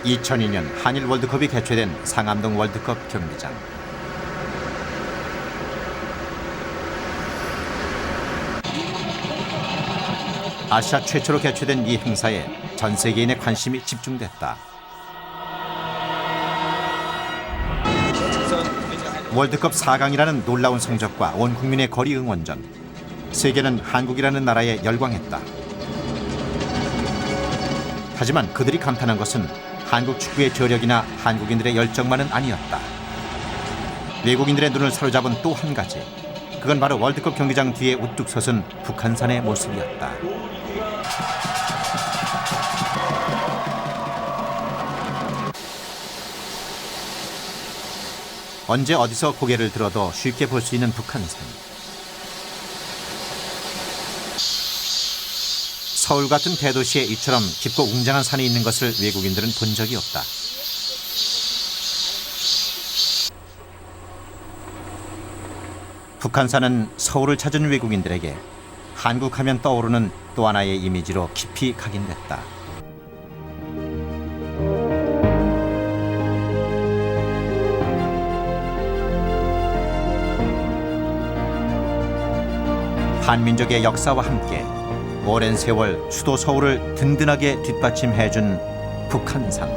2002년 한일 월드컵이 개최된 상암동 월드컵 경기장. 아시아 최초로 개최된 이 행사에 전 세계인의 관심이 집중됐다. 월드컵 4강이라는 놀라운 성적과 온 국민의 거리 응원전. 세계는 한국이라는 나라에 열광했다. 하지만 그들이 감탄한 것은 한국 축구의 저력이나 한국인들의 열정만은 아니었다. 외국인들의 눈을 사로잡은 또 한 가지. 그건 바로 월드컵 경기장 뒤에 우뚝 솟은 북한산의 모습이었다. 언제 어디서 고개를 들어도 쉽게 볼 수 있는 북한산. 서울 같은 대도시에 이처럼 깊고 웅장한 산이 있는 것을 외국인들은 본 적이 없다. 북한산은 서울을 찾은 외국인들에게 한국 하면 떠오르는 또 하나의 이미지로 깊이 각인됐다. 한민족의 역사와 함께 오랜 세월 수도 서울을 든든하게 뒷받침해준 북한산.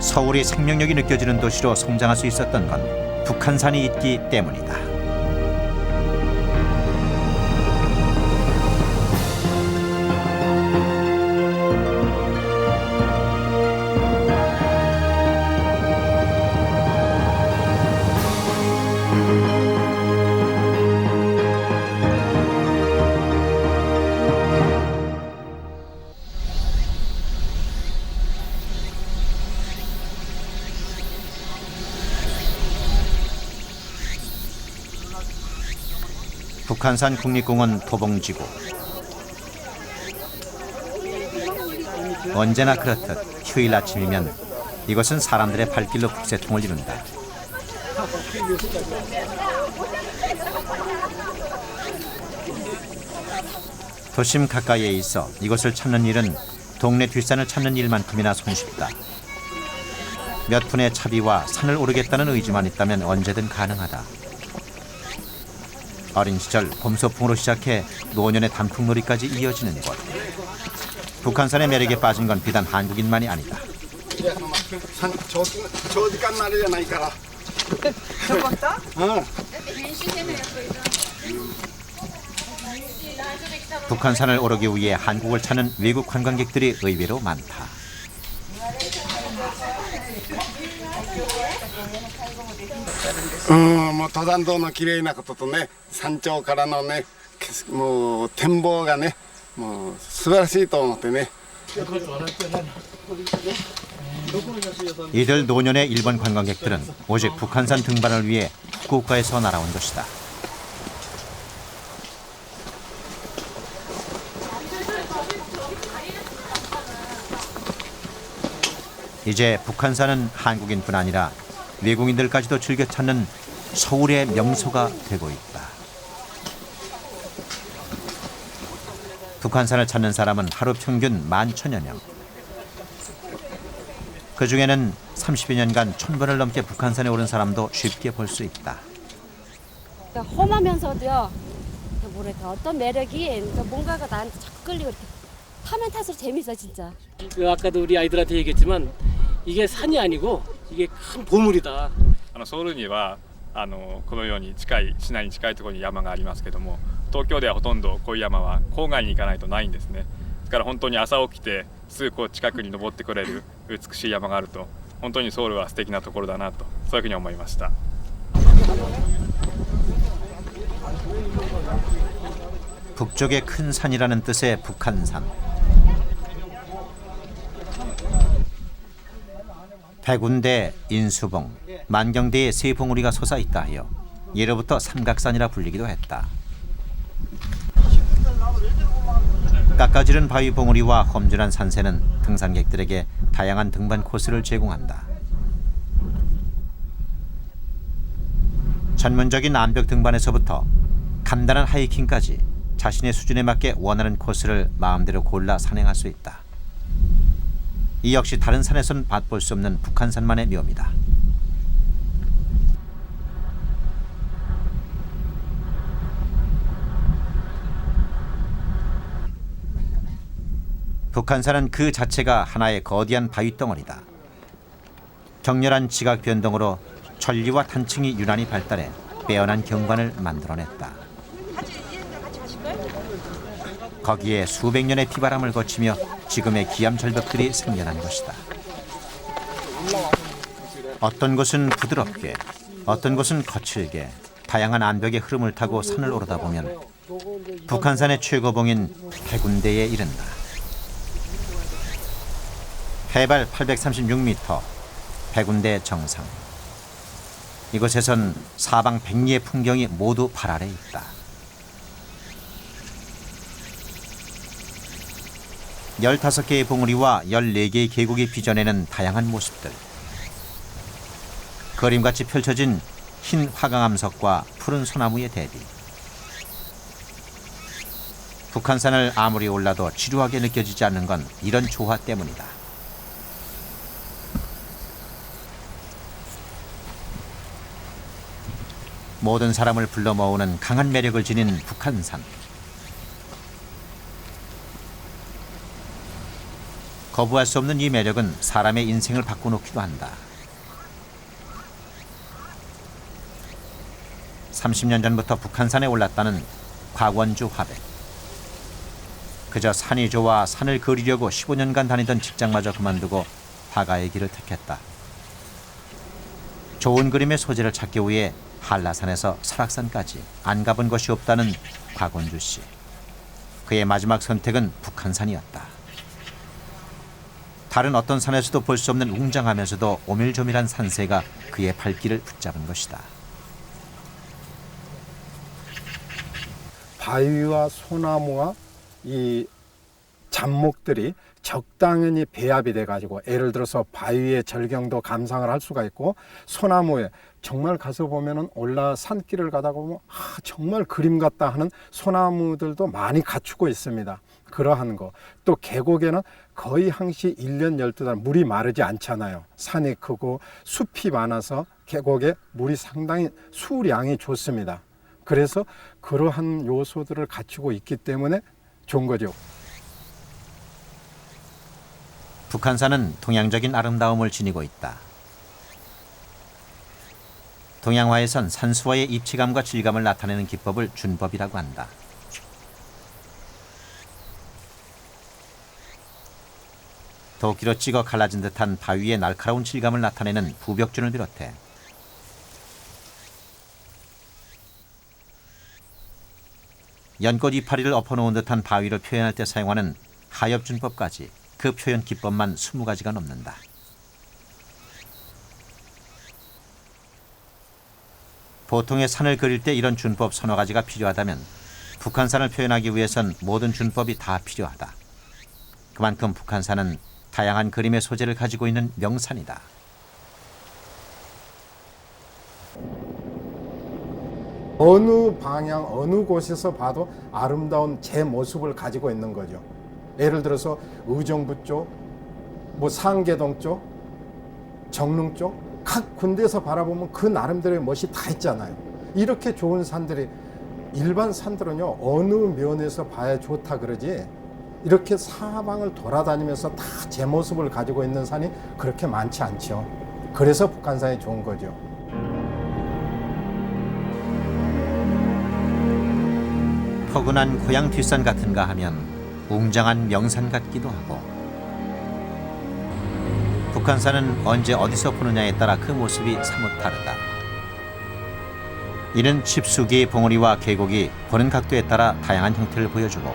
서울이 생명력이 느껴지는 도시로 성장할 수 있었던 건 북한산이 있기 때문이다. 북한산 국립공원 도봉지구. 언제나 그렇듯 휴일 아침이면 이곳은 사람들의 발길로 북새통을 이룬다. 도심 가까이에 있어 이곳을 찾는 일은 동네 뒷산을 찾는 일만큼이나 손쉽다. 몇 푼의 차비와 산을 오르겠다는 의지만 있다면 언제든 가능하다. 어린 시절 봄소풍으로 시작해 노년의 단풍놀이까지 이어지는 곳. 북한산의 매력에 빠진 건 비단 한국인만이 아니다. 북한산을 오르기 위해 한국을 찾는 외국 관광객들이 의외로 많다.もう登山道の綺麗なこととね、山頂からのね、もう展望がね、もう素晴らしいと思ってね。 이들 노년의 일본 관광객들은 오직 북한산 등반을 위해 후쿠오카에서 날아온 것이다. 이제 북한산은 한국인뿐 아니라 외국인들까지도 즐겨 찾는 서울의 명소가 되고 있다. 북한산을 찾는 사람은 하루 평균 11,000여 명. 그중에는 30여 년간 1,000번을 넘게 북한산에 오른 사람도 쉽게 볼 수 있다. 험하면서도요, 뭐랄까 어떤 매력이 뭔가가 나한테 자꾸 끌리고 이렇게 타면 탈수록 재밌어 진짜. 아까도 우리 아이들한테 얘기했지만 이게 산이 아니고 이게 큰 보물이다. ソウルにはこのように近い市内に近いところに山がありますけども、東京ではほとんどこういう山は郊外に行かないとないんですね。ですから本当に朝起きてすぐこう近くに登ってくれる美しい山があると本当にソウルは素敵なところだなとそういうふうに思いました。 북쪽의 큰 산이라는 뜻의 북한산. 백운대, 인수봉, 만경대에 세 봉우리가 솟아있다 하여 예로부터 삼각산이라 불리기도 했다. 깎아지른 바위 봉우리와 험준한 산세는 등산객들에게 다양한 등반 코스를 제공한다. 전문적인 암벽 등반에서부터 간단한 하이킹까지 자신의 수준에 맞게 원하는 코스를 마음대로 골라 산행할 수 있다. 이 역시 다른 산에선 맛볼 수 없는 북한산만의 묘미다. 북한산은 그 자체가 하나의 거대한 바위 덩어리다. 격렬한 지각 변동으로 천리와 탄층이 유난히 발달해 빼어난 경관을 만들어냈다. 거기에 수백 년의 비바람을 거치며 지금의 기암 절벽들이 생겨난 것이다. 어떤 곳은 부드럽게, 어떤 곳은 거칠게 다양한 암벽의 흐름을 타고 산을 오르다 보면 북한산의 최고봉인 해군대에 이른다. 해발 836m, 해군대 정상. 이곳에선 사방 백리의 풍경이 모두 발 아래 있다. 15개의 봉우리와 14개의 계곡이 빚어내는 다양한 모습들. 그림같이 펼쳐진 흰 화강암석과 푸른 소나무의 대비. 북한산을 아무리 올라도 지루하게 느껴지지 않는 건 이런 조화 때문이다. 모든 사람을 불러 모으는 강한 매력을 지닌 북한산. 거부할 수 없는 이 매력은 사람의 인생을 바꿔놓기도 한다. 30년 전부터 북한산에 올랐다는 곽원주 화백. 그저 산이 좋아 산을 그리려고 15년간 다니던 직장마저 그만두고 화가의 길을 택했다. 좋은 그림의 소재를 찾기 위해 한라산에서 설악산까지 안 가본 곳이 없다는 곽원주 씨. 그의 마지막 선택은 북한산이었다. 다른 어떤 산에서도 볼 수 없는 웅장하면서도 오밀조밀한 산세가 그의 발길을 붙잡은 것이다. 바위와 소나무와 이 잡목들이 적당히 배합이 돼가지고 예를 들어서 바위의 절경도 감상을 할 수가 있고 소나무에 정말 가서 보면은 올라 산길을 가다가 보면 정말 그림 같다 하는 소나무들도 많이 갖추고 있습니다. 그러한 거. 또 계곡에는 거의 항시 1년 12달 물이 마르지 않잖아요. 산이 크고 숲이 많아서 계곡에 물이 상당히 수량이 좋습니다. 그래서 그러한 요소들을 갖추고 있기 때문에 좋은 거죠. 북한산은 동양적인 아름다움을 지니고 있다. 동양화에선 산수와의 입체감과 질감을 나타내는 기법을 준법이라고 한다. 도끼로 찍어 갈라진 듯한 바위의 날카로운 질감을 나타내는 부벽준을 비롯해 연꽃 이파리를 엎어놓은 듯한 바위를 표현할 때 사용하는 하엽준법까지 그 표현 기법만 20가지가 넘는다. 보통의 산을 그릴 때 이런 준법 서너 가지가 필요하다면 북한산을 표현하기 위해선 모든 준법이 다 필요하다. 그만큼 북한산은 다양한 그림의 소재를 가지고 있는 명산이다. 어느 방향, 어느 곳에서 봐도 아름다운 제 모습을 가지고 있는 거죠. 예를 들어서 의정부 쪽, 상계동 쪽, 정릉 쪽 각 군데에서 바라보면 그 나름대로의 멋이 다 있잖아요. 이렇게 좋은 산들이 일반 산들은요 어느 면에서 봐야 좋다 그러지 이렇게 사방을 돌아다니면서 다 제 모습을 가지고 있는 산이 그렇게 많지 않죠. 그래서 북한산이 좋은 거죠. 포근한 고향 뒷산 같은가 하면 웅장한 명산 같기도 하고 북한산은 언제 어디서 보느냐에 따라 그 모습이 사뭇 다르다. 이는 칩수기의 봉우리와 계곡이 보는 각도에 따라 다양한 형태를 보여주고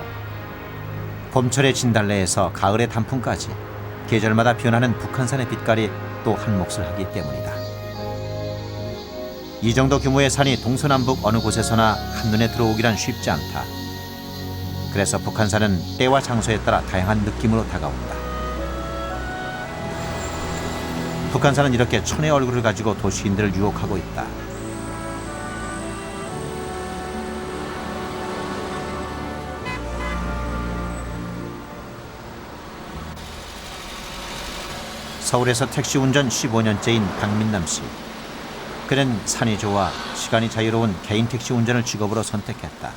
봄철의 진달래에서 가을의 단풍까지 계절마다 변하는 북한산의 빛깔이 또 한 몫을 하기 때문이다. 이 정도 규모의 산이 동서남북 어느 곳에서나 한눈에 들어오기란 쉽지 않다. 그래서 북한산은 때와 장소에 따라 다양한 느낌으로 다가온다. 북한산은 이렇게 천의 얼굴을 가지고 도시인들을 유혹하고 있다. 서울에서 택시 운전 15년째인 박민남 씨. 그는 산이 좋아 시간이 자유로운 개인 택시 운전을 직업으로 선택했다.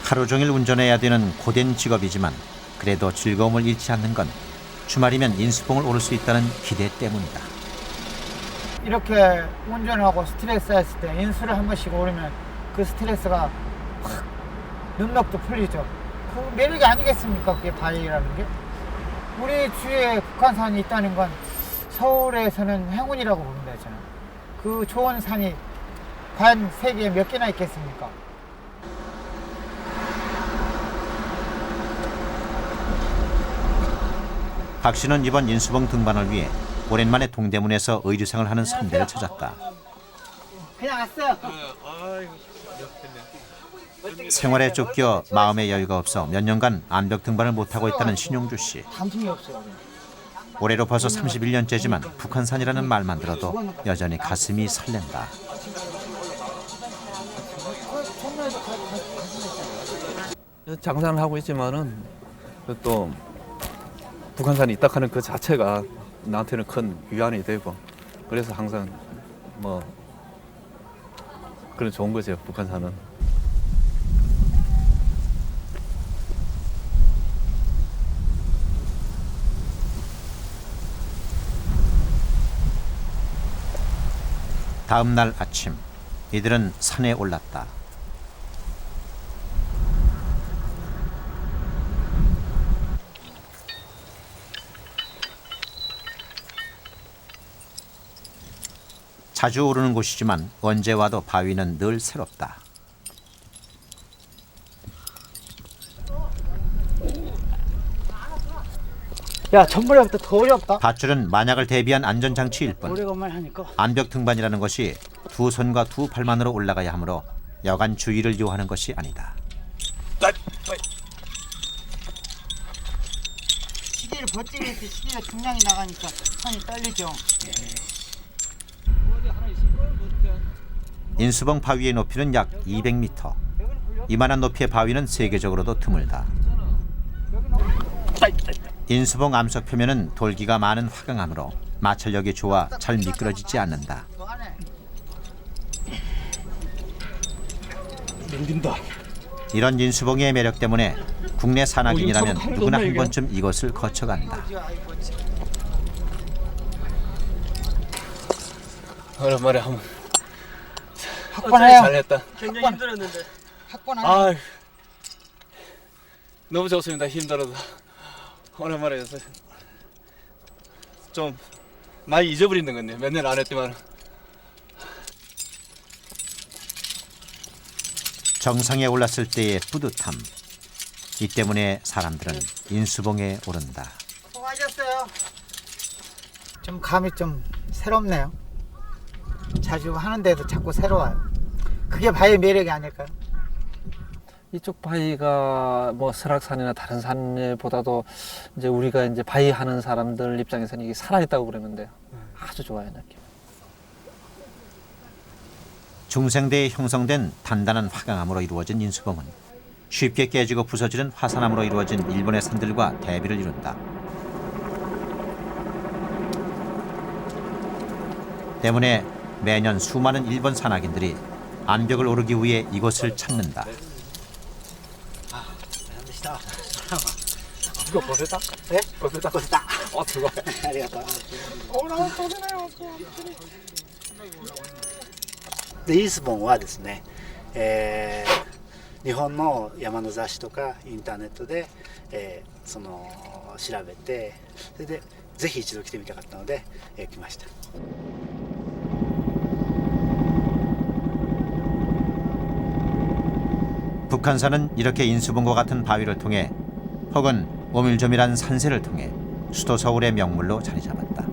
하루 종일 운전해야 되는 고된 직업이지만 그래도 즐거움을 잃지 않는 건 주말이면 인수봉을 오를 수 있다는 기대 때문이다. 이렇게 운전하고 스트레스 했을 때 인수를 한 번씩 오르면 그 스트레스가 확 눈넉도 풀리죠. 그 매력이 아니겠습니까? 그게 바위라는 게. 우리 주위에 북한산이 있다는 건 서울에서는 행운이라고 보면 되잖아요. 그 좋은 산이 과연 세계에 몇 개나 있겠습니까? 박 씨는 이번 인수봉 등반을 위해 오랜만에 동대문에서 의류생을 하는 선배를 찾았다. 그냥 왔어요. 생활에 쫓겨 마음의 여유가 없어 몇 년간 암벽 등반을 못하고 있다는 신용주 씨. 단풍이 없어요. 올해로 벌써 31년째지만 북한산이라는 말만 들어도 여전히 가슴이 설렌다. 장사를 하고 있지만은 또 북한산이 있다 하는 그 자체가 나한테는 큰 위안이 되고 그래서 항상 뭐 그런 좋은 거죠 북한산은. 다음 날 아침 이들은 산에 올랐다. 자주 오르는 곳이지만 언제 와도 바위는 늘 새롭다. 야, 전번에부터 더 어렵다. 밧줄은 만약을 대비한 안전장치일 뿐 오래간만에 하니까. 암벽 등반이라는 것이 두 손과 두 팔만으로 올라가야 하므로 여간 주의를 요하는 것이 아니다. 시계를 버티고 있을 시계가 중량이 나가니까 손이 떨리죠. 인수봉 바위의 높이는 약 200m. 이만한 높이의 바위는 세계적으로도 드물다. 인수봉 암석 표면은 돌기가 많은 화강암으로 마찰력이 좋아 잘 미끄러지지 않는다. 이런 인수봉의 매력 때문에 국내 산악인이라면 누구나 한 번쯤 이곳을 거쳐간다. 오랜만에 한번 학번해요. 잘했다. 굉장히 힘들었는데. 학번하네. 아 너무 좋습니다. 힘들어도 오랜만에 해서 좀 많이 잊어버리는 건데 몇 년 안 했지만. 정상에 올랐을 때의 뿌듯함. 이 때문에 사람들은 인수봉에 오른다. 수고하셨어요. 좀 감이 좀 새롭네요. 자주 하는데도 자꾸 새로워요. 그게 바위의 매력이 아닐까요? 이쪽 바위가 뭐 설악산이나 다른 산보다도 이제 우리가 이제 바위 하는 사람들 입장에서는 이게 살아있다고 그러는데요. 아주 좋아요, 느낌. 중생대에 형성된 단단한 화강암으로 이루어진 인수봉은 쉽게 깨지고 부서지는 화산암으로 이루어진 일본의 산들과 대비를 이룬다. 때문에 매년 수많은 일본 산악인들이 암벽을 오르기 위해 이곳을 찾는다. 이거 버렸다? 네? 버렸다. 수고. 아리가또. でイースボンはですね、日本の山の雑誌とかインターネットで、その調べてそれでぜひ一度来てみたかったので、来ました。 북한산은 이렇게 인수봉과 같은 바위를 통해 혹은 오밀조밀한 산세를 통해 수도 서울의 명물로 자리 잡았다.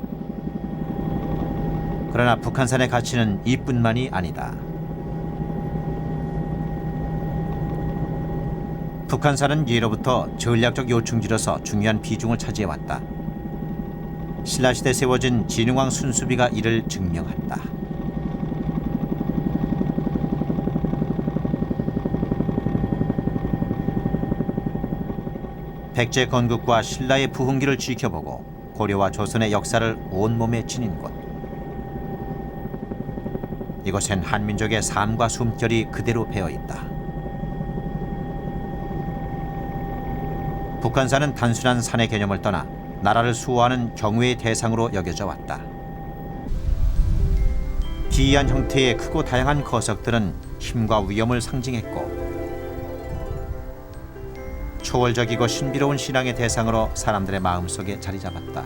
그러나 북한산의 가치는 이뿐만이 아니다. 북한산은 예로부터 전략적 요충지로서 중요한 비중을 차지해왔다. 신라시대 세워진 진흥왕 순수비가 이를 증명한다. 백제 건국과 신라의 부흥기를 지켜보고 고려와 조선의 역사를 온몸에 지닌 곳. 이곳엔 한민족의 삶과 숨결이 그대로 배어있다. 북한산은 단순한 산의 개념을 떠나 나라를 수호하는 경외의 대상으로 여겨져 왔다. 기이한 형태의 크고 다양한 거석들은 힘과 위엄을 상징했고 초월적이고 신비로운 신앙의 대상으로 사람들의 마음속에 자리 잡았다.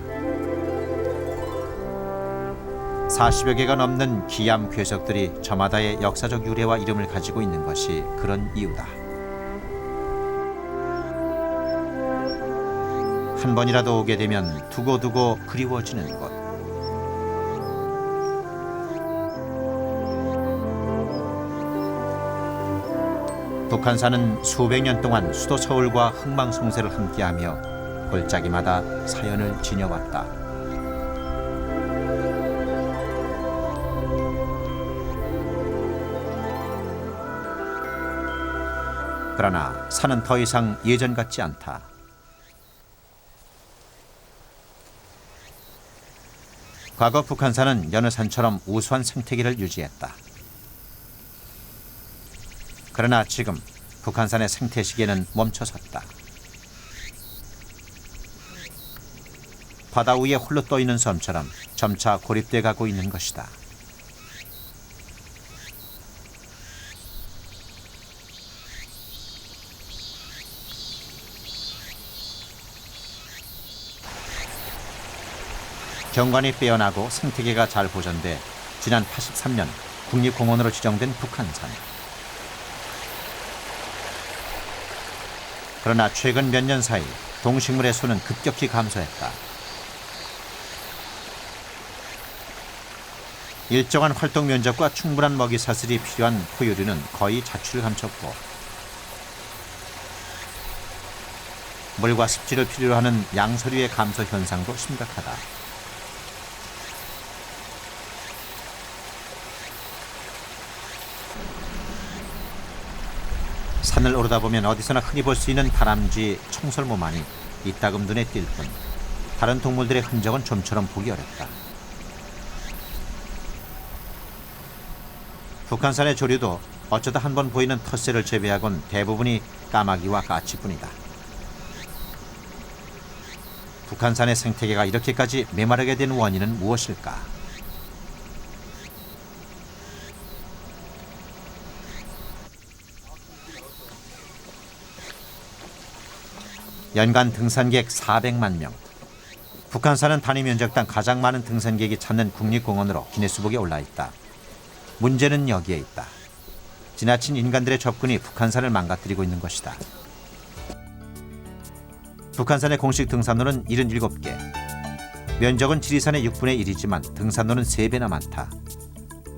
40여 개가 넘는 기암 괴석들이 저마다의 역사적 유래와 이름을 가지고 있는 것이 그런 이유다. 한 번이라도 오게 되면 두고두고 그리워지는 곳. 북한산은 수백 년 동안 수도 서울과 흥망성쇠를 함께하며 골짜기마다 사연을 지녀왔다. 그러나 산은 더 이상 예전 같지 않다. 과거 북한산은 여느 산처럼 우수한 생태계를 유지했다. 그러나 지금 북한산의 생태 시계는 멈춰섰다. 바다 위에 홀로 떠 있는 섬처럼 점차 고립돼 가고 있는 것이다. 경관이 빼어나고 생태계가 잘 보존돼 지난 83년 국립공원으로 지정된 북한산. 그러나 최근 몇 년 사이 동식물의 수는 급격히 감소했다. 일정한 활동 면적과 충분한 먹이 사슬이 필요한 포유류는 거의 자취를 감췄고 물과 습지를 필요로 하는 양서류의 감소 현상도 심각하다. 산을 오르다 보면 어디서나 흔히 볼 수 있는 다람쥐, 청설모만이 이따금 눈에 띌 뿐 다른 동물들의 흔적은 좀처럼 보기 어렵다. 북한산의 조류도 어쩌다 한 번 보이는 텃새를 제외하곤 대부분이 까마귀와 까치뿐이다. 북한산의 생태계가 이렇게까지 메마르게 된 원인은 무엇일까? 연간 등산객 400만 명. 북한산은 단위 면적당 가장 많은 등산객이 찾는 국립공원으로 기네스북에 올라 있다. 문제는 여기에 있다. 지나친 인간들의 접근이 북한산을 망가뜨리고 있는 것이다. 북한산의 공식 등산로는 77개. 면적은 지리산의 6분의 1이지만 등산로는 3배나 많다.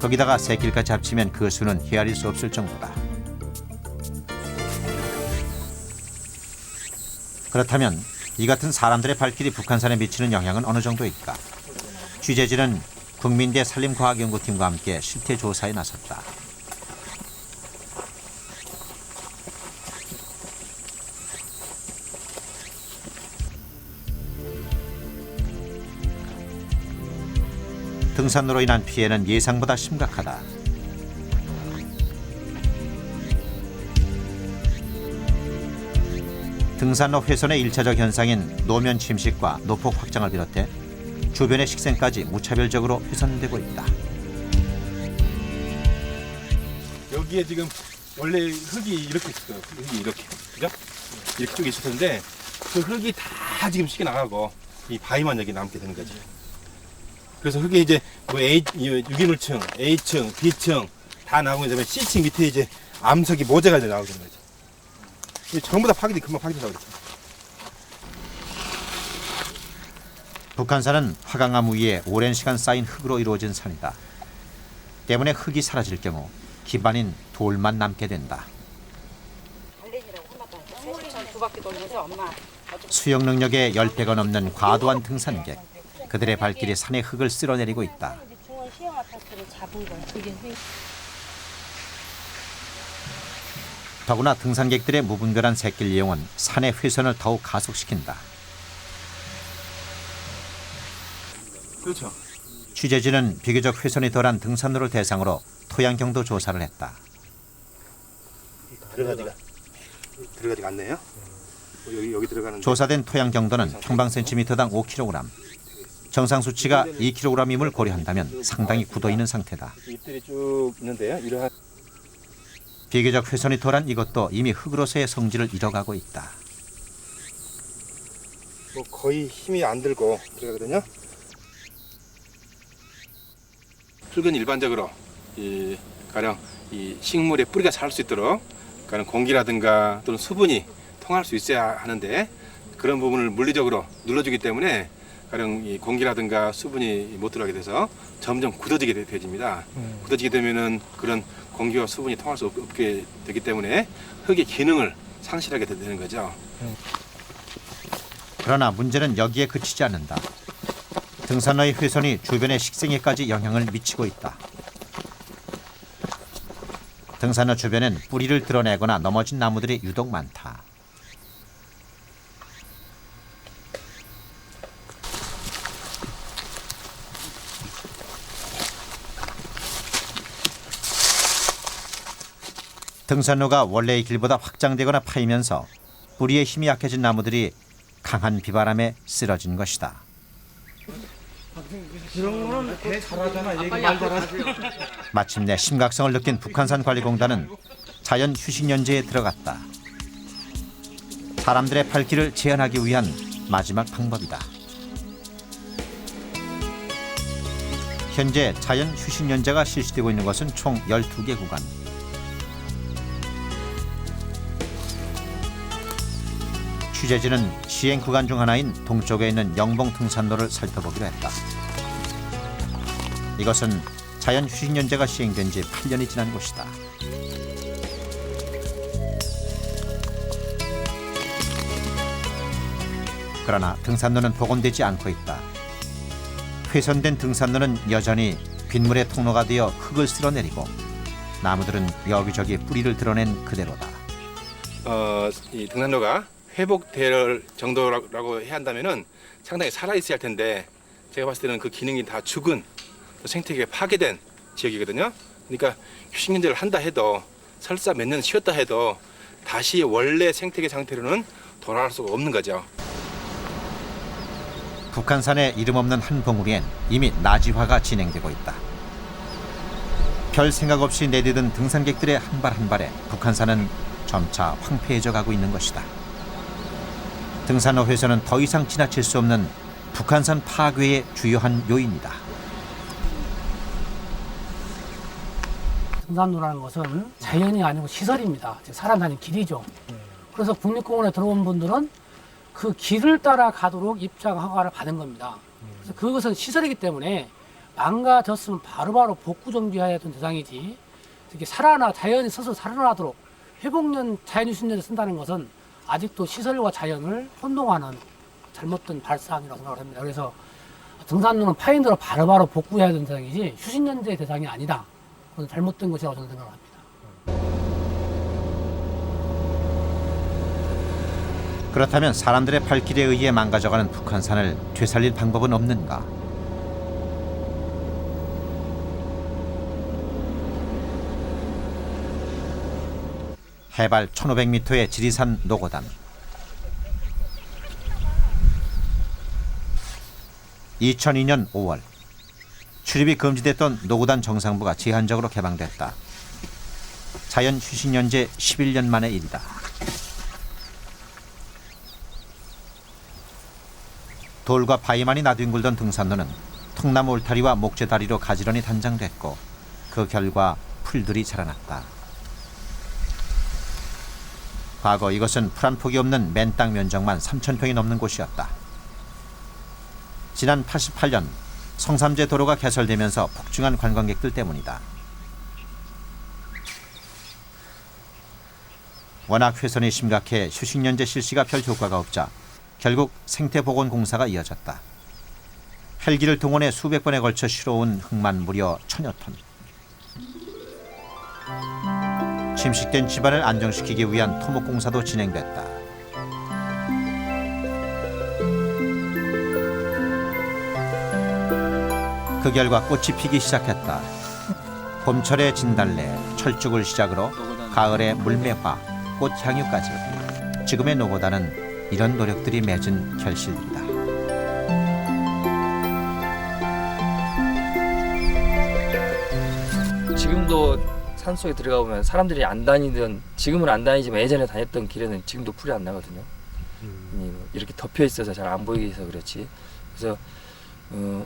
거기다가 새길까지 합치면 그 수는 헤아릴 수 없을 정도다. 그렇다면 이 같은 사람들의 발길이 북한산에 미치는 영향은 어느 정도일까? 취재진은 국민대 산림과학연구팀과 함께 실태 조사에 나섰다. 등산로로 인한 피해는 예상보다 심각하다. 등산로 훼손의 1차적 현상인 노면 침식과 노폭 확장을 비롯해 주변의 식생까지 무차별적으로 훼손되고 있다. 여기에 지금 원래 흙이 이렇게 있어요. 흙이 이렇게, 그죠? 이렇게 쭉 있을 텐데 그 흙이 다 지금 씻겨 나가고 이 바위만 여기 남게 되는 거지. 그래서 흙에 이제 뭐 유기물층, A층, B층 다 나오고 그다음에 C층 밑에 이제 암석이 모재가 이제 나오게 되는 거지. 전부 다 파괴돼, 금방 파괴된다고 그랬죠. 북한산은 화강암 위에 오랜 시간 쌓인 흙으로 이루어진 산이다. 때문에 흙이 사라질 경우 기반인 돌만 남게 된다. 수영 능력의 10배가 넘는 과도한 등산객. 그들의 발길이 산의 흙을 쓸어내리고 있다. 더구나 등산객들의 무분별한 샛길 이용은 산의 훼손을 더욱 가속시킨다. 그렇죠. 취재진은 비교적 훼손이 덜한 등산로를 대상으로 토양 경도 조사를 했다. 들어가지가 않네요. 여기 들어가는. 조사된 토양 경도는 평방 센티미터당 5kg. 정상 수치가 2kg임을 고려한다면 상당히 굳어 있는 상태다. 잎들이 쭉 있는데요. 이러한. 비교적 훼손이 덜한 이것도 이미 흙으로서의 성질을 잃어가고 있다. 뭐 거의 힘이 안 들고 들어가거든요. 흙은 일반적으로 가령 이 식물의 뿌리가 잘 수 있도록 가령 공기라든가 또는 수분이 통할 수 있어야 하는데 그런 부분을 물리적으로 눌러주기 때문에 가령 이 공기라든가 수분이 못 들어가게 돼서 점점 굳어지게 되집니다. 굳어지게 되면은 그런 공기와 수분이 통할 수 없게 되기 때문에 흙의 기능을 상실하게 되는 거죠. 그러나 문제는 여기에 그치지 않는다. 등산로의 훼손이 주변의 식생에까지 영향을 미치고 있다. 등산로 주변엔 뿌리를 드러내거나 넘어진 나무들이 유독 많다. 등산로가 원래의 길보다 확장되거나 파이면서 뿌리의 힘이 약해진 나무들이 강한 비바람에 쓰러진 것이다. 이런 거는 개 잘하잖아. 얘기 말 잘하지. 마침내 심각성을 느낀 북한산관리공단은 자연 휴식연제에 들어갔다. 사람들의 발길을 제한하기 위한 마지막 방법이다. 현재 자연 휴식연제가 실시되고 있는 것은 총 12개 구간. 취재진은 시행 구간 중 하나인 동쪽에 있는 영봉 등산로를 살펴보기로 했다. 이것은 자연 휴식연제가 시행된 지 8년이 지난 곳이다. 그러나 등산로는 복원되지 않고 있다. 훼손된 등산로는 여전히 빗물의 통로가 되어 흙을 쓸어내리고 나무들은 여기저기 뿌리를 드러낸 그대로다. 이 등산로가 회복될 정도라고 해야 한다면은 상당히 살아있어야 할 텐데 제가 봤을 때는 그 기능이 다 죽은 생태계가 파괴된 지역이거든요. 그러니까 휴식연제를 한다 해도 설사 몇 년 쉬었다 해도 다시 원래 생태계 상태로는 돌아갈 수가 없는 거죠. 북한산의 이름 없는 한 봉우리엔 이미 나지화가 진행되고 있다. 별 생각 없이 내디딘 등산객들의 한 발 한 발에 북한산은 점차 황폐해져 가고 있는 것이다. 등산로 훼손은 더 이상 지나칠 수 없는 북한산 파괴의 주요한 요인이다. 등산로라는 것은 자연이 아니고 시설입니다. 즉 사람 다니는 길이죠. 그래서 국립공원에 들어온 분들은 그 길을 따라 가도록 입장 허가를 받은 겁니다. 그래서 그것은 시설이기 때문에 망가졌으면 바로바로 복구 정비해야 되는 대상이지, 이렇게 자연이 스스로 살아나도록 회복년 자연휴식연제를 쓴다는 것은 아직도 시설과 자연을 혼동하는 잘못된 발상이라고 생각을 합니다. 그래서 등산로는 파인대로 바로바로 복구해야 되는 대상이지 휴식연제 대상이 아니다. 그건 잘못된 것이라고 저는 생각을 합니다. 그렇다면 사람들의 발길에 의해 망가져가는 북한산을 되살릴 방법은 없는가? 해발 1500m의 지리산 노고단. 2002년 5월 출입이 금지됐던 노고단 정상부가 제한적으로 개방됐다. 자연 휴식연제 11년 만의 일이다. 돌과 바위만이 나뒹굴던 등산로는 통나무 울타리와 목재다리로 가지런히 단장됐고 그 결과 풀들이 자라났다. 과거 이것은 풀 한 폭이 없는 맨 땅 면적만 3,000평이 넘는 곳이었다. 지난 88년 성삼재 도로가 개설되면서 폭증한 관광객들 때문이다. 워낙 훼손이 심각해 휴식연제 실시가 별 효과가 없자 결국 생태보건공사가 이어졌다. 헬기를 동원해 수백 번에 걸쳐 실어온 흙만 무려 1000여 톤. 침식된 집안을 안정시키기 위한 토목공사도 진행됐다. 그 결과 꽃이 피기 시작했다. 봄철의 진달래, 철쭉을 시작으로 가을의 물매화, 꽃향유까지. 지금의 노고단은 이런 노력들이 맺은 결실이다. 지금도 산속에 들어가 보면 사람들이 안 다니던, 지금은 안 다니지만 예전에 다녔던 길에는 지금도 풀이 안 나거든요. 이렇게 덮여 있어서 잘 안 보이게 해서 그렇지. 그래서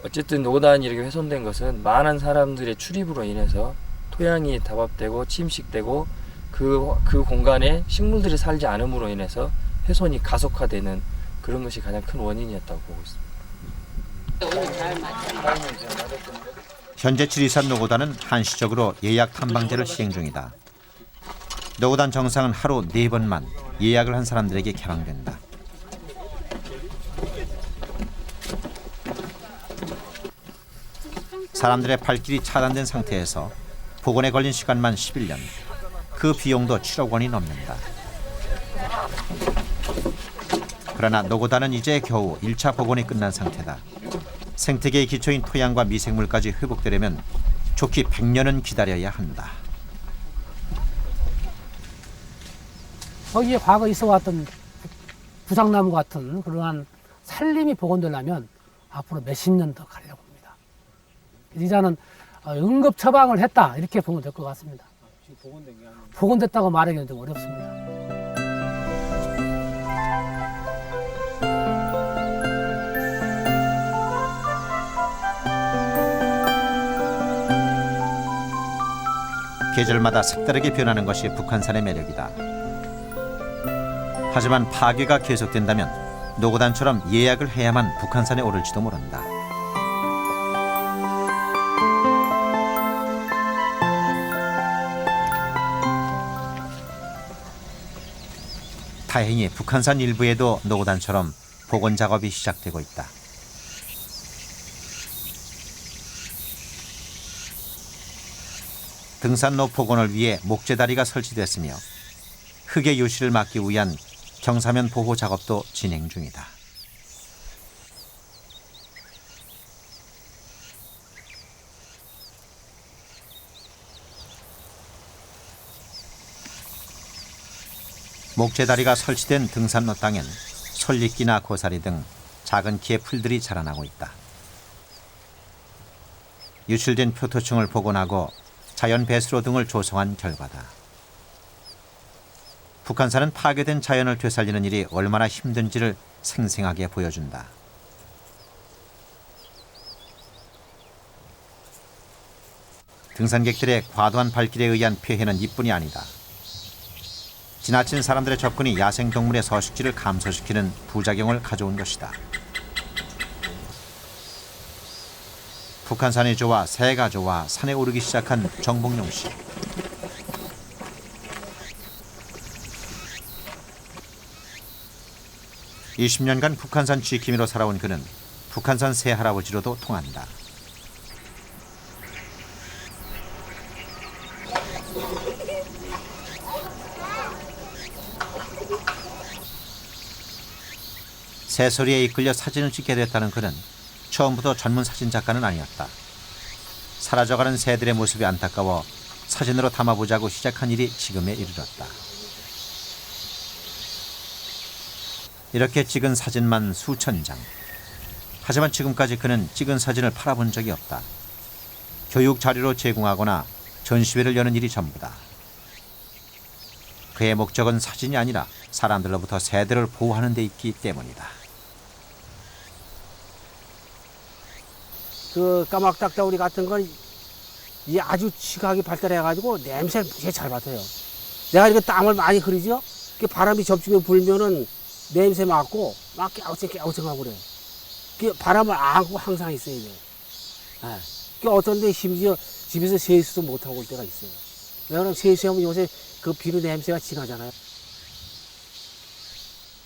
어쨌든 노고단이 이렇게 훼손된 것은 많은 사람들의 출입으로 인해서 토양이 답답되고 침식되고 그 공간에 식물들이 살지 않음으로 인해서 훼손이 가속화되는 그런 것이 가장 큰 원인이었다고 보고 있습니다. 현재 지리산 노고단은 한시적으로 예약 탐방제를 시행 중이다. 노고단 정상은 하루 4번만 예약을 한 사람들에게 개방된다. 사람들의 발길이 차단된 상태에서 복원에 걸린 시간만 11년. 그 비용도 7억 원이 넘는다. 그러나 노고단은 이제 겨우 1차 복원이 끝난 상태다. 생태계의 기초인 토양과 미생물까지 회복되려면 좋게 100년은 기다려야 한다. 거기에 과거 있어왔던 부상나무 같은 그러한 산림이 복원되려면 앞으로 몇십 년 더 가려고 합니다. 이자는 응급 처방을 했다 이렇게 보면 될 것 같습니다. 복원됐다고 말하기는 좀 어렵습니다. 계절마다 색다르게 변하는 것이 북한산의 매력이다. 하지만 파괴가 계속된다면 노고단처럼 예약을 해야만 북한산에 오를지도 모른다. 다행히 북한산 일부에도 노고단처럼 복원 작업이 시작되고 있다. 등산로 복원을 위해 목재다리가 설치됐으며 흙의 유실을 막기 위한 경사면 보호 작업도 진행 중이다. 목재다리가 설치된 등산로 땅엔 솔잎기나 고사리 등 작은 키의 풀들이 자라나고 있다. 유출된 표토층을 복원하고 자연 배수로 등을 조성한 결과다. 북한산은 파괴된 자연을 되살리는 일이 얼마나 힘든지를 생생하게 보여준다. 등산객들의 과도한 발길에 의한 폐해는 이뿐이 아니다. 지나친 사람들의 접근이 야생동물의 서식지를 감소시키는 부작용을 가져온 것이다. 북한산이 좋아 새가 좋아 산에 오르기 시작한 정복용 씨. (20년간) 북한산 지킴이로 살아온 그는 북한산 새 할아버지로도 통한다. 새소리에 이끌려 사진을 찍게 됐다는 그는 처음부터 전문 사진작가는 아니었다. 사라져가는 새들의 모습이 안타까워 사진으로 담아보자고 시작한 일이 지금에 이르렀다. 이렇게 찍은 사진만 수천 장. 하지만 지금까지 그는 찍은 사진을 팔아본 적이 없다. 교육 자료로 제공하거나 전시회를 여는 일이 전부다. 그의 목적은 사진이 아니라 사람들로부터 새들을 보호하는 데 있기 때문이다. 그 까막닭다우리 같은 건 이 아주 시각이 발달해가지고 냄새를 무지하게 잘 맡아요. 내가 이렇게 땀을 많이 흐리죠? 바람이 접촉에 불면은 냄새 맡고 막 깨우청하고 그래. 바람을 안고 항상 있어야 돼. 어떤 데 심지어 집에서 세수도 못하고 올 때가 있어요. 왜냐면 세수하면 요새 그 비누 냄새가 진하잖아요.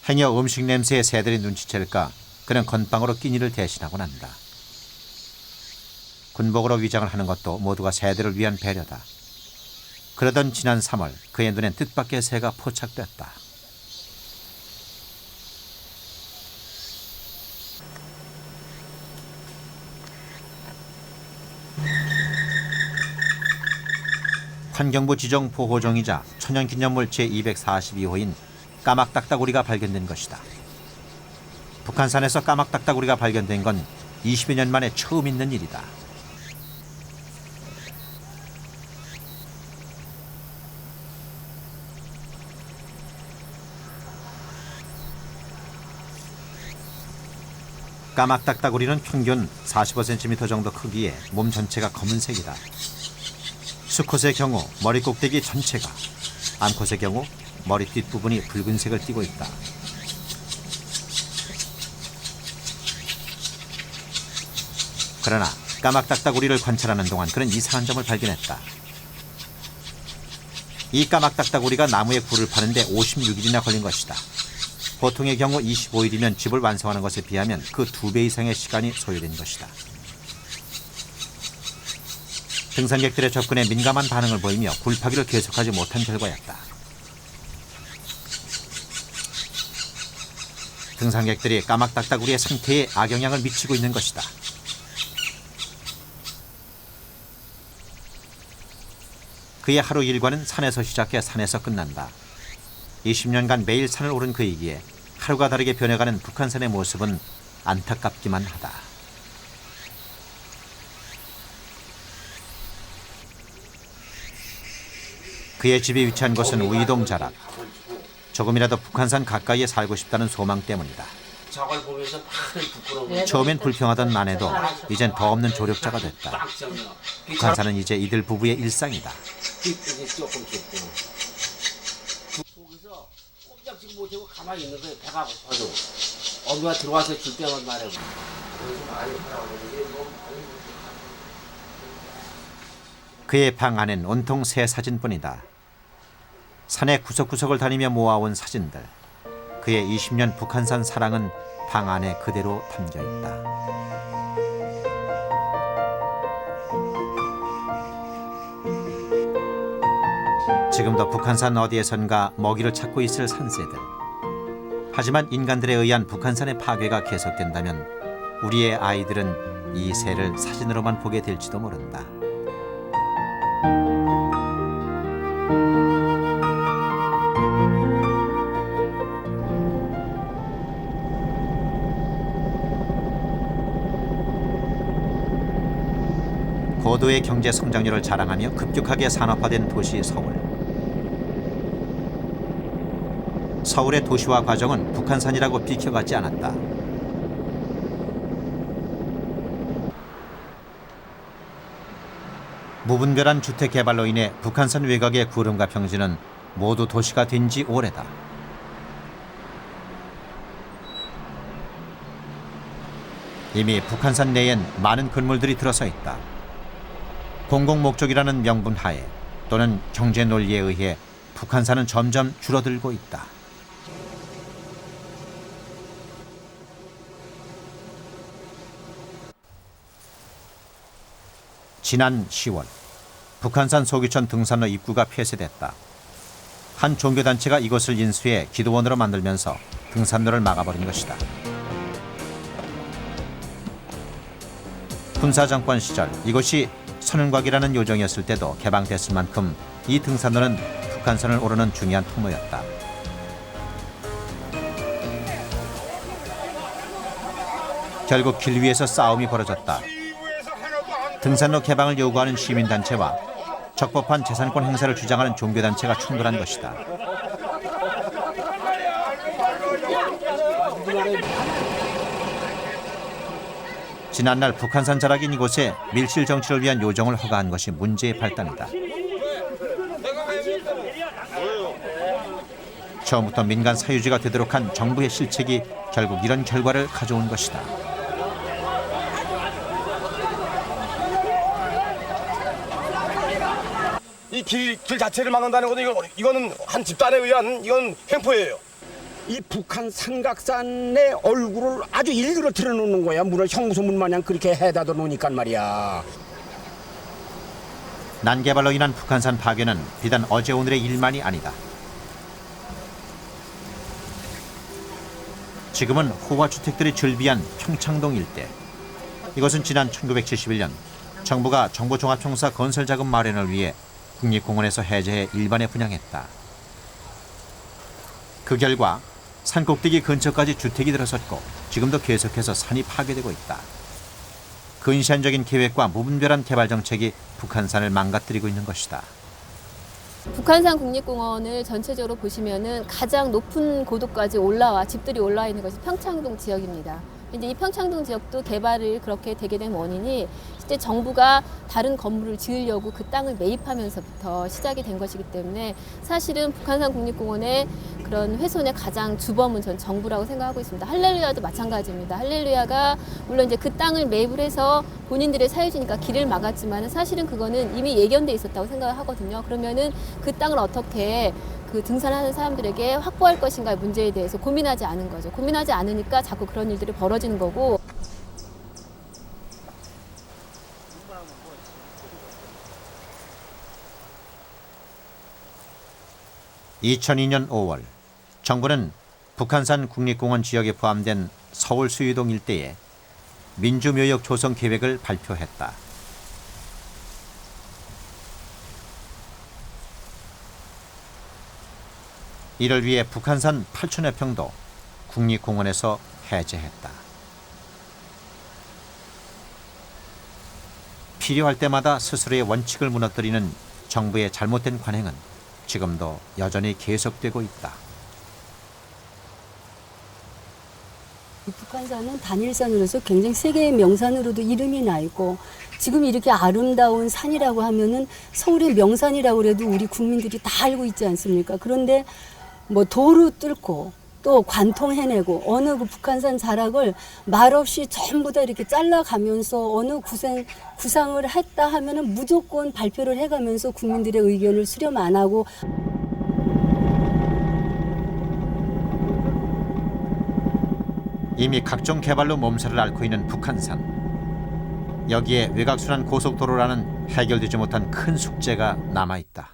행여 음식 냄새에 새들이 눈치챌까 그는 건빵으로 끼니를 대신하곤 한다. 군복으로 위장을 하는 것도 모두가 새들을 위한 배려다. 그러던 지난 3월 그의 눈엔 뜻밖의 새가 포착됐다. 환경부 지정 보호종이자 천연기념물 제242호인 까막딱따구리가 발견된 것이다. 북한산에서 까막딱따구리가 발견된 건 20여 년 만에 처음 있는 일이다. 까막딱따구리는 평균 45cm 정도 크기에 몸 전체가 검은색이다. 수컷의 경우 머리 꼭대기 전체가, 암컷의 경우 머리 뒷부분이 붉은색을 띠고 있다. 그러나 까막딱따구리를 관찰하는 동안 그는 이상한 점을 발견했다. 이 까막딱따구리가 나무에 굴을 파는데 56일이나 걸린 것이다. 보통의 경우 25일이면 집을 완성하는 것에 비하면 그 2배 이상의 시간이 소요된 것이다. 등산객들의 접근에 민감한 반응을 보이며 굴파기를 계속하지 못한 결과였다. 등산객들이 까막딱따구리의 상태에 악영향을 미치고 있는 것이다. 그의 하루 일과는 산에서 시작해 산에서 끝난다. 20년간 매일 산을 오른 그이기에 하루가 다르게 변해가는 북한산의 모습은 안타깝기만 하다. 그의 집이 위치한 곳은 우이동 자락. 조금이라도 북한산 가까이에 살고 싶다는 소망 때문이다. 저걸 보면서 다들 부끄러워. 처음엔 불평하던 아내도 이젠 더 없는 조력자가 됐다. 북한산은 이제 이들 부부의 일상이다. 조금 속에서 꼼짝지도 못하고 가만히 있는 거예요. 배가 고파도 엄마가 들어와서 줄 때만 말해. 그의 방 안엔 온통 새 사진뿐이다. 산의 구석구석을 다니며 모아온 사진들. 그의 20년 북한산 사랑은 방 안에 그대로 담겨 있다. 지금도 북한산 어디에선가 먹이를 찾고 있을 산새들. 하지만 인간들에 의한 북한산의 파괴가 계속된다면 우리의 아이들은 이 새를 사진으로만 보게 될지도 모른다. 고도의 경제 성장률을 자랑하며 급격하게 산업화된 도시 서울. 서울의 도시화 과정은 북한산이라고 비켜가지 않았다. 무분별한 주택 개발로 인해 북한산 외곽의 구름과 평지는 모두 도시가 된 지 오래다. 이미 북한산 내엔 많은 건물들이 들어서 있다. 공공목적이라는 명분 하에 또는 경제 논리에 의해 북한산은 점점 줄어들고 있다. 지난 10월 북한산 소규천 등산로 입구가 폐쇄됐다. 한 종교단체가 이곳을 인수해 기도원으로 만들면서 등산로를 막아버린 것이다. 군사정권 시절 이곳이 선흥곽이라는 요정이었을 때도 개방됐을 만큼 이 등산로는 북한산을 오르는 중요한 통로였다. 결국 길 위에서 싸움이 벌어졌다. 등산로 개방을 요구하는 시민단체와 적법한 재산권 행사를 주장하는 종교단체가 충돌한 것이다. 지난날 북한산 자락인 이곳에 밀실 정치를 위한 요정을 허가한 것이 문제의 발단이다. 처음부터 민간 사유지가 되도록 한 정부의 실책이 결국 이런 결과를 가져온 것이다. 이 길 자체를 막는다는 것은 이거는 한 집단에 의한 이건 횡포예요. 이 북한 삼각산의 얼굴을 아주 일그러 드러놓는 거야. 문을 형소문 마냥 그렇게 해다 놓으니까 말이야. 난개발로 인한 북한산 파괴는 비단 어제 오늘의 일만이 아니다. 지금은 호화주택들이 즐비한 평창동 일대. 이것은 지난 1971년 정부가 정보종합청사 건설자금 마련을 위해 국립공원에서 해제해 일반에 분양했다. 그 결과 산 꼭대기 근처까지 주택이 들어섰고 지금도 계속해서 산이 파괴되고 있다. 근시안적인 계획과 무분별한 개발 정책이 북한산을 망가뜨리고 있는 것이다. 북한산 국립공원을 전체적으로 보시면은 가장 높은 고도까지 올라와 집들이 올라와 있는 것이 평창동 지역입니다. 근데 이 평창동 지역도 개발을 그렇게 되게 된 원인이 실제 정부가 다른 건물을 지으려고 그 땅을 매입하면서부터 시작이 된 것이기 때문에 사실은 북한산 국립공원의 그런 훼손의 가장 주범은 전 정부라고 생각하고 있습니다. 할렐루야도 마찬가지입니다. 할렐루야가 물론 이제 그 땅을 매입을 해서 본인들의 사유지니까 길을 막았지만 사실은 그거는 이미 예견돼 있었다고 생각을 하거든요. 그러면은 그 땅을 어떻게 그 등산하는 사람들에게 확보할 것인가의 문제에 대해서 고민하지 않은 거죠. 고민하지 않으니까 자꾸 그런 일들이 벌어지는 거고. 2002년 5월 정부는 북한산 국립공원 지역에 포함된 서울 수유동 일대에 민주묘역 조성 계획을 발표했다. 이를 위해 북한산 8천여 평도 국립공원에서 해제했다. 필요할 때마다 스스로의 원칙을 무너뜨리는 정부의 잘못된 관행은 지금도 여전히 계속되고 있다. 북한산은 단일산으로서 굉장히 세계의 명산으로도 이름이 나 있고 지금 이렇게 아름다운 산이라고 하면은 서울의 명산이라고 해도 우리 국민들이 다 알고 있지 않습니까? 그런데 뭐 도로 뚫고 또 관통해내고 어느 그 북한산 자락을 말없이 전부 다 이렇게 잘라가면서 어느 구상을 했다 하면은 무조건 발표를 해가면서 국민들의 의견을 수렴 안 하고. 이미 각종 개발로 몸살을 앓고 있는 북한산. 여기에 외곽순환 고속도로라는 해결되지 못한 큰 숙제가 남아있다.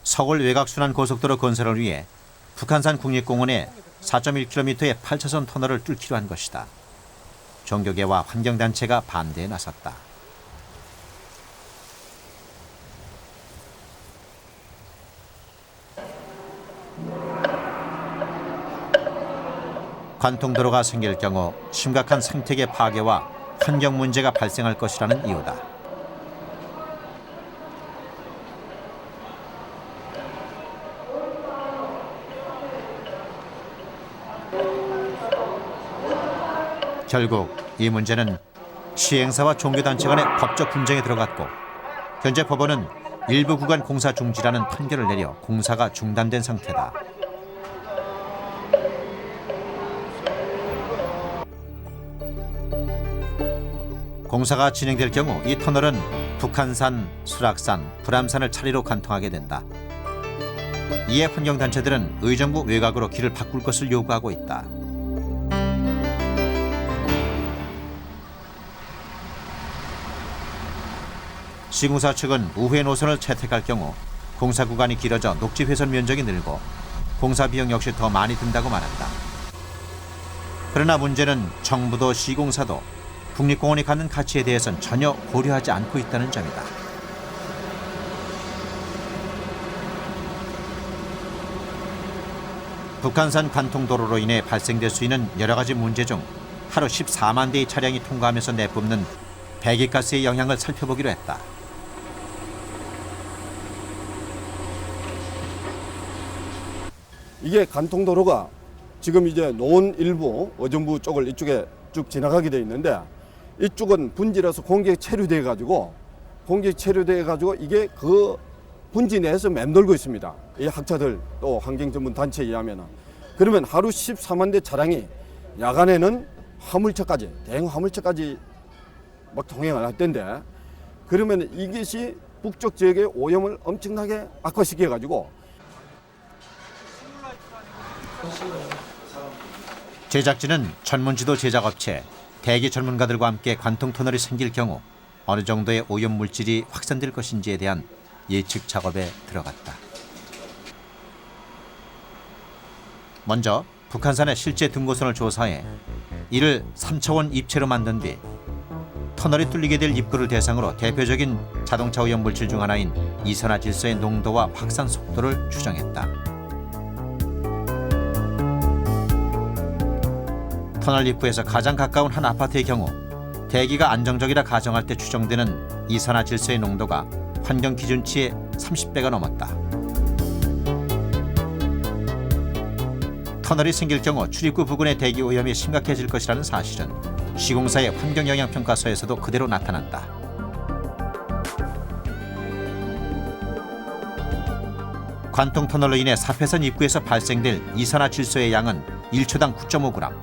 서울 외곽순환 고속도로 건설을 위해 북한산 국립공원에 4.1km의 8차선 터널을 뚫기로 한 것이다. 종교계와 환경단체가 반대에 나섰다. 관통도로가 생길 경우 심각한 생태계 파괴와 환경 문제가 발생할 것이라는 이유다. 결국 이 문제는 시행사와 종교단체 간의 법적 분쟁에 들어갔고 현재 법원은 일부 구간 공사 중지라는 판결을 내려 공사가 중단된 상태다. 공사가 진행될 경우 이 터널은 북한산, 수락산, 불암산을 차례로 관통하게 된다. 이에 환경단체들은 의정부 외곽으로 길을 바꿀 것을 요구하고 있다. 시공사 측은 우회 노선을 채택할 경우 공사 구간이 길어져 녹지 훼손 면적이 늘고 공사 비용 역시 더 많이 든다고 말한다. 그러나 문제는 정부도 시공사도 국립공원이 갖는 가치에 대해서는 전혀 고려하지 않고 있다는 점이다. 북한산 관통도로로 인해 발생될 수 있는 여러 가지 문제 중 하루 14만 대의 차량이 통과하면서 내뿜는 배기가스의 영향을 살펴보기로 했다. 이게 관통도로가 지금 이제 노원 일부 의정부 쪽을 이쪽에 쭉 지나가게 돼 있는데 이쪽은 분지라서 공기에 체류돼 가지고 이게 그 분지 내에서 맴돌고 있습니다. 이 학자들 또 환경 전문 단체에 의하면은 그러면 하루 14만 대 차량이 야간에는 화물차까지 대형 화물차까지 막 통행을 할 텐데 그러면 이것이 북쪽 지역의 오염을 엄청나게 악화시켜 가지고 제작진은 전문지도 제작업체, 대기 전문가들과 함께 관통터널이 생길 경우 어느 정도의 오염 물질이 확산될 것인지에 대한 예측 작업에 들어갔다. 먼저 북한산의 실제 등고선을 조사해 이를 3차원 입체로 만든 뒤 터널이 뚫리게 될 입구를 대상으로 대표적인 자동차 오염 물질 중 하나인 이산화질소의 농도와 확산 속도를 추정했다. 터널 입구에서 가장 가까운 한 아파트의 경우 대기가 안정적이라 가정할 때 추정되는 이산화질소의 농도가 환경 기준치의 30배가 넘었다. 터널이 생길 경우 출입구 부근의 대기 오염이 심각해질 것이라는 사실은 시공사의 환경영향평가서에서도 그대로 나타난다. 관통 터널로 인해 사패선 입구에서 발생될 이산화질소의 양은 1초당 9.5g.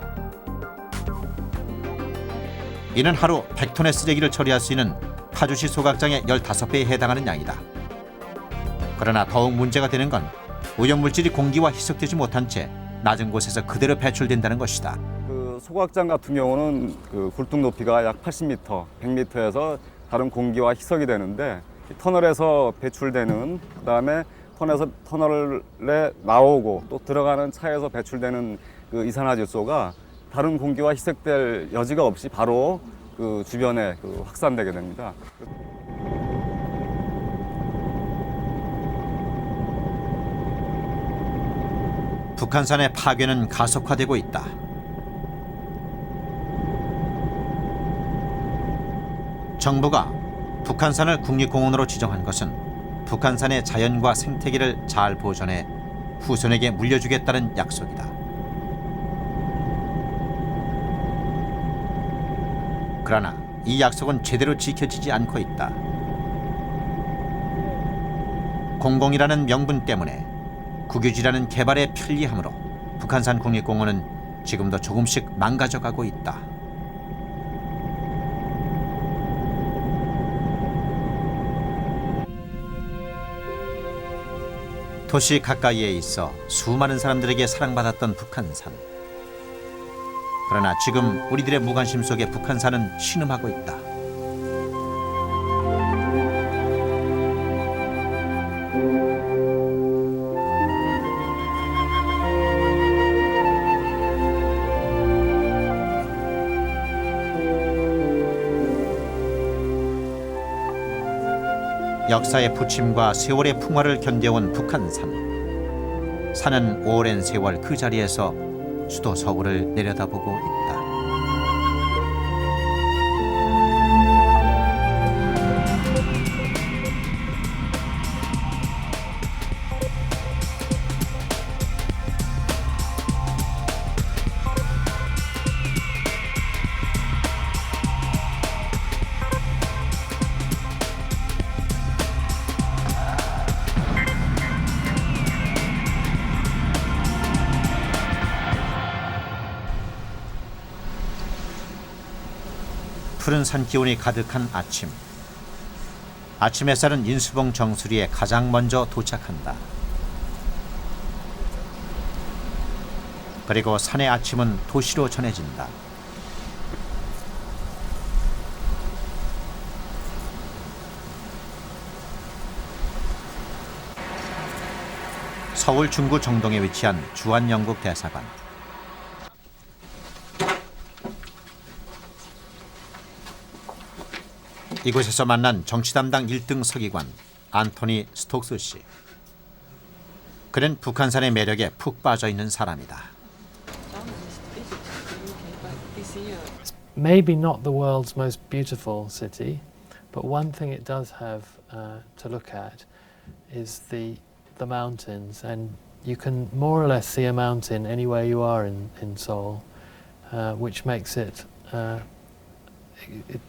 이는 하루 100톤의 쓰레기를 처리할 수 있는 파주시 소각장의 15배에 해당하는 양이다. 그러나 더욱 문제가 되는 건 오염물질이 공기와 희석되지 못한 채 낮은 곳에서 그대로 배출된다는 것이다. 그 소각장 같은 경우는 그 굴뚝 높이가 약 80m, 100m에서 다른 공기와 희석이 되는데 터널에서 배출되는 그다음에 터널에 나오고 또 들어가는 차에서 배출되는 그 이산화질소가 다른 공기와 희석될 여지가 없이 바로 그 주변에 그 확산되게 됩니다. 북한산의 파괴는 가속화되고 있다. 정부가 북한산을 국립공원으로 지정한 것은 북한산의 자연과 생태계를 잘 보존해 후손에게 물려주겠다는 약속이다. 그러나 이 약속은 제대로 지켜지지 않고 있다. 공공이라는 명분 때문에 국유지라는 개발의 편리함으로 북한산 국립공원은 지금도 조금씩 망가져가고 있다. 도시 가까이에 있어 수많은 사람들에게 사랑받았던 북한산. 그러나 지금 우리들의 무관심 속에 북한산은 신음하고 있다. 역사의 부침과 세월의 풍화를 견뎌온 북한산. 산은 오랜 세월 그 자리에서 수도 서울을 내려다보고 있다. 푸른 산 기온이 가득한 아침. 아침 햇살은 인수봉 정수리에 가장 먼저 도착한다. 그리고 산의 아침은 도시로 전해진다. 서울 중구 정동에 위치한 주한영국대사관. 이곳에서 만난 정치 담당 1등 서기관 안토니 스톡스 씨. 그는 북한산의 매력에 푹 빠져 있는 사람이다. Maybe not the world's most beautiful city, but one thing it does have to look at is the mountains, and you can more or less see a mountain anywhere you are in Seoul, which makes it.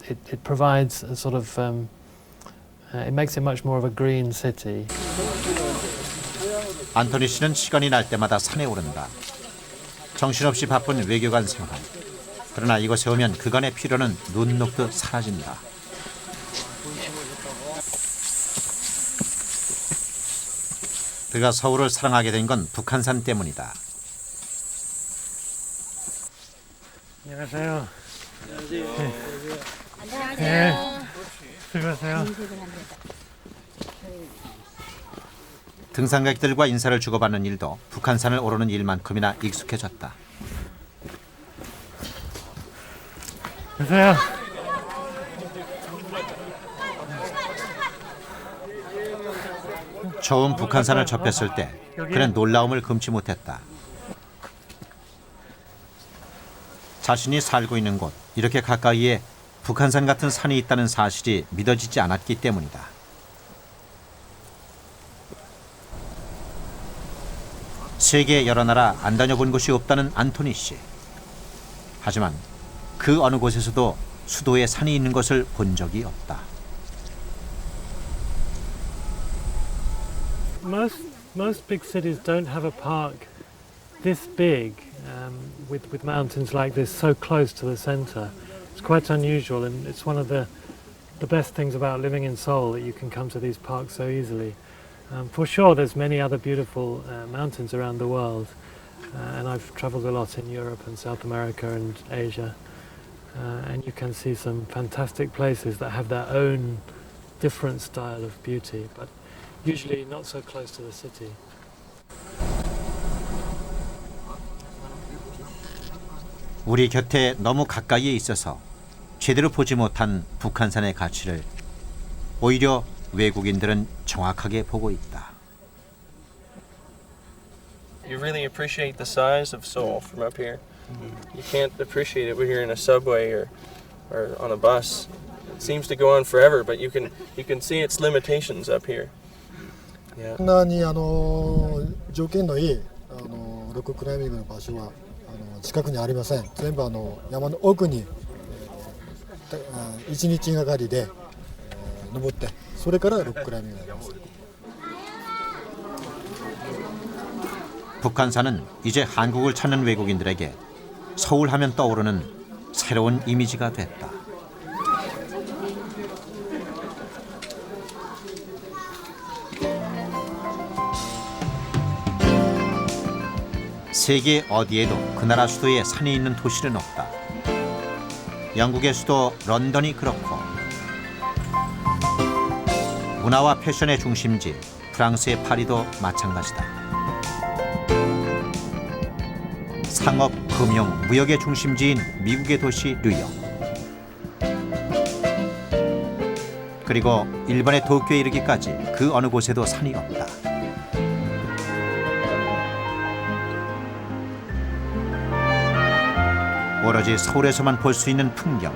It provides a sort of it makes it much more of a green city. 안토니 씨는 시간이 날 때마다 산에 오른다. 정신없이 바쁜 외교관 생활. 그러나 이곳에 오면 그간의 피로는 눈 녹듯 사라진다. 그가 서울을 사랑하게 된 건 북한산 때문이다. 안녕하세요. 안녕하세요. 네. 수고하세요. 등산객들과 인사를 주고받는 일도 북한산을 오르는 일만큼이나 익숙해졌다. 안녕하세요. 처음 북한산을 접했을 때 그는 놀라움을 금치 못했다. 자신이 살고 있는 곳 이렇게 가까이에 북한산 같은 산이 있다는 사실이 믿어지지 않았기 때문이다. 세계 여러 나라 안 다녀본 곳이 없다는 안토니 씨. 하지만 그 어느 곳에서도 수도에 산이 있는 것을 본 적이 없다. Most big cities don't have a park this big with mountains like this so close to the center. It's quite unusual, and it's one of the best things about living in Seoul, that you can come to these parks so easily. For sure, there's many other beautiful mountains around the world, and I've traveled a lot in Europe and South America and Asia, and you can see some fantastic places that have their own different style of beauty, but usually not so close to the city. 우리 곁에 너무 가까이에 있어서 제대로 보지 못한 북한산의 가치를 오히려 외국인들은 정확하게 보고 있다. You really appreciate the size of Seoul from up here. You can't appreciate it when you're in a subway or on a bus. It seems to go on forever, but you can see its limitations up here. こんなに条件のいいロッククライミングの場所は近くにありません。全部山の奥に1日がかりで登って、それからロッククライミングになります。 북한산은 이제 한국을 찾는 외국인들에게 서울 하면 떠오르는 새로운 이미지가 됐다. 세계 어디에도 그 나라 수도에 산이 있는 도시는 없다. 영국의 수도 런던이 그렇고 문화와 패션의 중심지 프랑스의 파리도 마찬가지다. 상업, 금융, 무역의 중심지인 미국의 도시 뉴욕. 그리고 일본의 도쿄에 이르기까지 그 어느 곳에도 산이 없다. 오로지 서울에서만 볼 수 있는 풍경.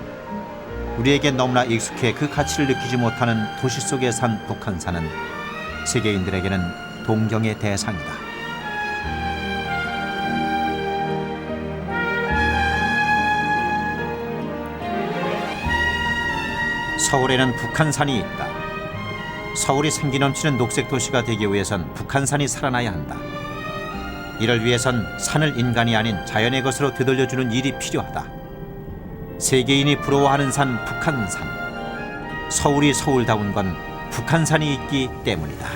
우리에게 너무나 익숙해 그 가치를 느끼지 못하는 도시 속에 산 북한산은 세계인들에게는 동경의 대상이다. 서울에는 북한산이 있다. 서울이 생기 넘치는 녹색 도시가 되기 위해선 북한산이 살아나야 한다. 이를 위해선 산을 인간이 아닌 자연의 것으로 되돌려주는 일이 필요하다. 세계인이 부러워하는 산 북한산. 서울이 서울다운 건 북한산이 있기 때문이다.